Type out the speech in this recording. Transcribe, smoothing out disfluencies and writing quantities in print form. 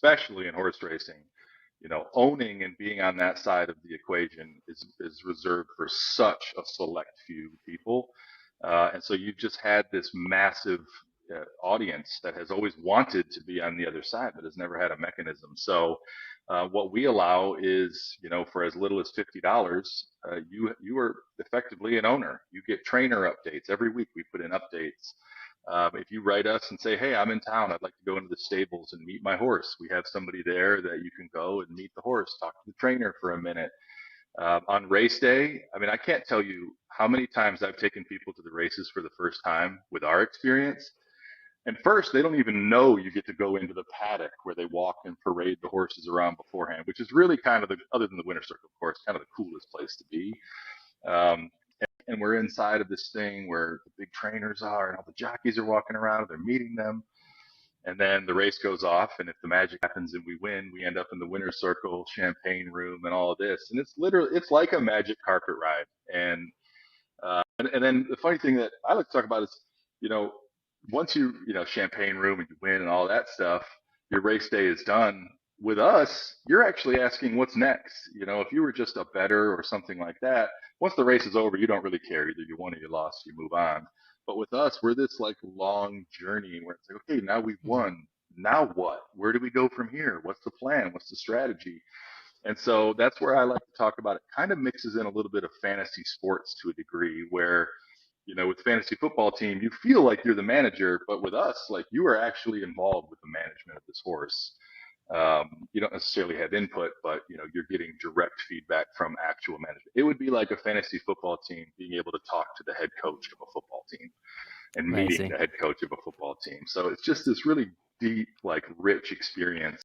especially in horse racing, owning and being on that side of the equation is reserved for such a select few people. And so you've just had this massive audience that has always wanted to be on the other side, but has never had a mechanism. So what we allow is, for as little as $50, you are effectively an owner. You get trainer updates every week. We put in updates. If you write us and say, "Hey, I'm in town. I'd like to go into the stables and meet my horse," we have somebody there that you can go and meet the horse, talk to the trainer for a minute. On race day, I mean, I can't tell you how many times I've taken people to the races for the first time with our experience. And first, they don't even know you get to go into the paddock where they walk and parade the horses around beforehand, which is really kind of other than the winter circle, of course, kind of the coolest place to be. Um, and we're inside of this thing where the big trainers are and all the jockeys are walking around, they're meeting them. And then the race goes off, and if the magic happens and we win, we end up in the winner's circle, champagne room, and all of this. And it's like a magic carpet ride. And then the funny thing that I like to talk about is, you know, once champagne room and you win and all that stuff, your race day is done. With us, you're actually asking what's next. If you were just a bettor or something like that, once the race is over, you don't really care. Either you won or you lost, you move on. But with us, we're this like long journey where it's like, okay, now we've Mhm. won. Now what? Where do we go from here? What's the plan? What's the strategy? And so that's where I like to talk about it. Kind of mixes in a little bit of fantasy sports to a degree where, with fantasy football team, you feel like you're the manager, but with us, like you are actually involved with the management of this horse. You don't necessarily have input, but you're getting direct feedback from actual management. It would be like a fantasy football team being able to talk to the head coach of a football team and meeting Amazing. the head coach of a football team. So it's just this really deep, like rich experience